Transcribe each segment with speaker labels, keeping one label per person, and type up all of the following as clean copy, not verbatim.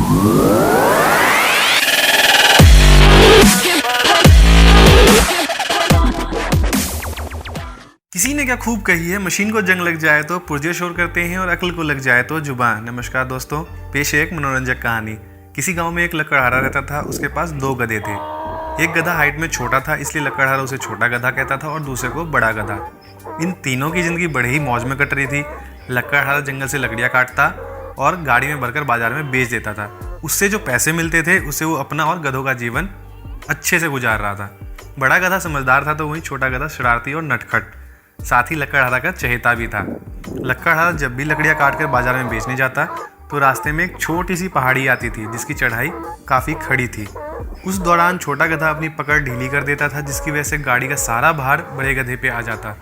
Speaker 1: किसी ने क्या खूब कही है, मशीन को जंग लग जाए तो पुर्जे शोर करते हैं और अक्ल को लग जाए तो जुबान। नमस्कार दोस्तों, पेश है एक मनोरंजक कहानी। किसी गांव में एक लकड़हारा रहता था। उसके पास 2 गधे थे। एक गधा हाइट में छोटा था, इसलिए लकड़हारा उसे छोटा गधा कहता था और दूसरे को बड़ा गधा। इन तीनों की जिंदगी बड़े ही मौज में कट रही थी। लकड़हारा जंगल से लकड़ियाँ काटता और गाड़ी में भरकर बाजार में बेच देता था। उससे जो पैसे मिलते थे उससे वो अपना और गधों का जीवन अच्छे से गुजार रहा था। बड़ा गधा समझदार था तो वहीं छोटा गधा शरारती और नटखट, साथ ही लकड़हारा का चहेता भी था। लकड़हारा जब भी लकड़ियाँ काट कर बाजार में बेचने जाता तो रास्ते में एक छोटी सी पहाड़ी आती थी जिसकी चढ़ाई काफ़ी खड़ी थी। उस दौरान छोटा गधा अपनी पकड़ ढीली कर देता था, जिसकी वजह से गाड़ी का सारा भार बड़े गधे पे आ जाता।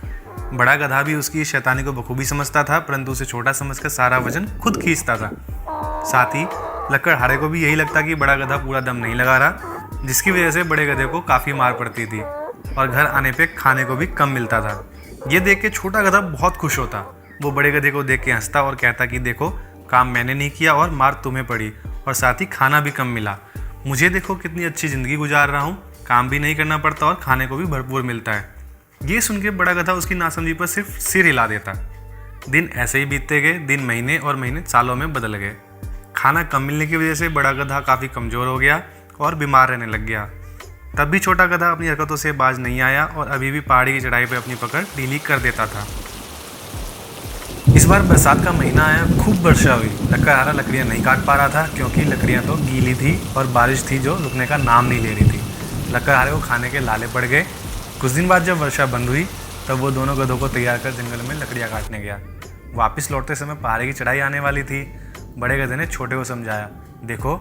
Speaker 1: बड़ा गधा भी उसकी शैतानी को बखूबी समझता था, परंतु उसे छोटा समझकर सारा वजन खुद खींचता था। साथ ही लकड़हारे को भी यही लगता कि बड़ा गधा पूरा दम नहीं लगा रहा, जिसकी वजह से बड़े गधे को काफ़ी मार पड़ती थी और घर आने पे खाने को भी कम मिलता था। ये देख के छोटा गधा बहुत खुश होता। वो बड़े गधे को देख के हंसता और कहता कि देखो, काम मैंने नहीं किया और मार तुम्हें पड़ी और साथ ही खाना भी कम मिला। मुझे देखो कितनी अच्छी ज़िंदगी गुजार रहा हूँ, काम भी नहीं करना पड़ता और खाने को भी भरपूर मिलता है। ये सुन के बड़ा गधा उसकी नासमझी पर सिर्फ सिर हिला देता। दिन ऐसे ही बीतते गए। दिन महीने और महीने सालों में बदल गए। खाना कम मिलने की वजह से बड़ा गधा काफ़ी कमज़ोर हो गया और बीमार रहने लग गया। तब भी छोटा गधा अपनी हरकतों से बाज नहीं आया और अभी भी पहाड़ी की चढ़ाई पर अपनी पकड़ ढीली कर देता था। इस बार बरसात का महीना आया, खूब वर्षा हुई। लकड़हारा लकड़ियाँ नहीं काट पा रहा था क्योंकि लकड़ियाँ तो गीली थी और बारिश थी जो रुकने का नाम नहीं ले रही थी। लकड़हारे को खाने के लाले पड़ गए। कुछ दिन बाद जब वर्षा बंद हुई तब वो दोनों गधों को तैयार कर जंगल में लकड़ियाँ काटने गया। वापस लौटते समय पहाड़ी की चढ़ाई आने वाली थी। बड़े गधे ने छोटे को समझाया, देखो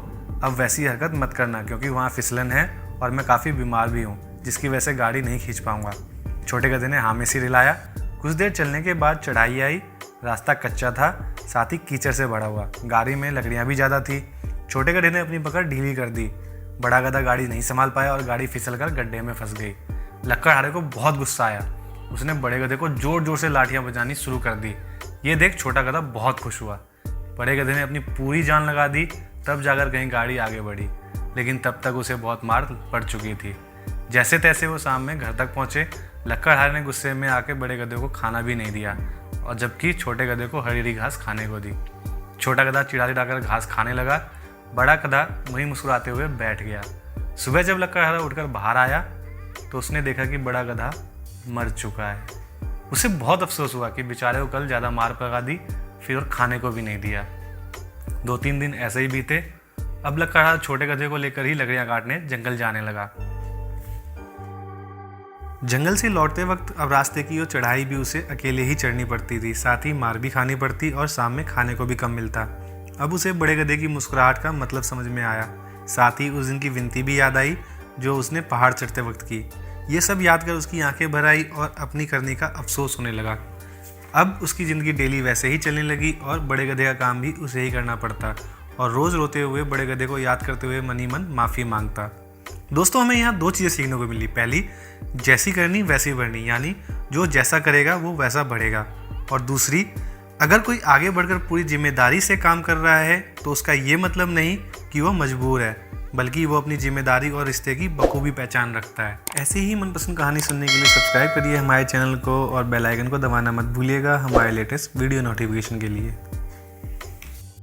Speaker 1: अब वैसी हरकत मत करना क्योंकि वहाँ फिसलन है और मैं काफ़ी बीमार भी हूँ, जिसकी वजह से गाड़ी नहीं खींच पाऊँगा। छोटे गधे ने हाँ में सिर हिलाया। कुछ देर चलने के बाद चढ़ाई आई। रास्ता कच्चा था, साथ ही कीचड़ से भरा हुआ। गाड़ी में लकड़ियाँ भी ज़्यादा थी। छोटे गधे ने अपनी पकड़ ढीली कर दी। बड़ा गधा गाड़ी नहीं संभाल पाया और गाड़ी फिसल कर गड्ढे में फंस गई। लकड़हारे को बहुत गुस्सा आया। उसने बड़े गधे को जोर जोर से लाठियाँ बजानी शुरू कर दी। ये देख छोटा गधा बहुत खुश हुआ। बड़े गधे ने अपनी पूरी जान लगा दी, तब जाकर कहीं गाड़ी आगे बढ़ी, लेकिन तब तक उसे बहुत मार पड़ चुकी थी। जैसे तैसे वो शाम में घर तक पहुँचे। लकड़हारे ने गुस्से में आके बड़े गधे को खाना भी नहीं दिया और जबकि छोटे गधे को हरी हरी घास खाने को दी। छोटा गधा चिढ़ा चिढ़ाकर घास खाने लगा। बड़ा गधा वहीं मुस्कुराते हुए बैठ गया। सुबह जब लकड़हारा उठकर बाहर आया तो उसने देखा कि बड़ा गधा मर चुका है। उसे बहुत अफसोस हुआ कि बेचारे को कल ज़्यादा मार पका दी, फिर और खाने को भी नहीं दिया। 2-3 दिन ऐसे ही बीते। अब लकड़हारा छोटे गधे को लेकर ही लकड़ियाँ काटने जंगल जाने लगा। जंगल से लौटते वक्त अब रास्ते की और चढ़ाई भी उसे अकेले ही चढ़नी पड़ती थी, साथ ही मार भी खानी पड़ती और शाम में खाने को भी कम मिलता। अब उसे बड़े गधे की मुस्कुराहट का मतलब समझ में आया। साथ ही उस दिन की विनती भी याद आई जो उसने पहाड़ चढ़ते वक्त की। ये सब याद कर उसकी आंखें भर आई और अपनी करने का अफसोस होने लगा। अब उसकी ज़िंदगी डेली वैसे ही चलने लगी और बड़े गधे का काम भी उसे ही करना पड़ता और रोज़ रोते हुए बड़े गधे को याद करते हुए मन ही मन माफ़ी मांगता। दोस्तों, हमें यहाँ 2 चीज़ें सीखने को मिली। पहली, जैसी करनी वैसी बढ़नी, यानी जो जैसा करेगा वो वैसा बढ़ेगा। और दूसरी, अगर कोई आगे बढ़कर पूरी जिम्मेदारी से काम कर रहा है तो उसका ये मतलब नहीं कि वो मजबूर है, बल्कि वो अपनी जिम्मेदारी और रिश्ते की बखूबी पहचान रखता है। ऐसे ही मनपसंद कहानी सुनने के लिए सब्सक्राइब करिए हमारे चैनल को और बेल आइकन को दबाना मत भूलिएगा हमारे लेटेस्ट वीडियो नोटिफिकेशन के लिए।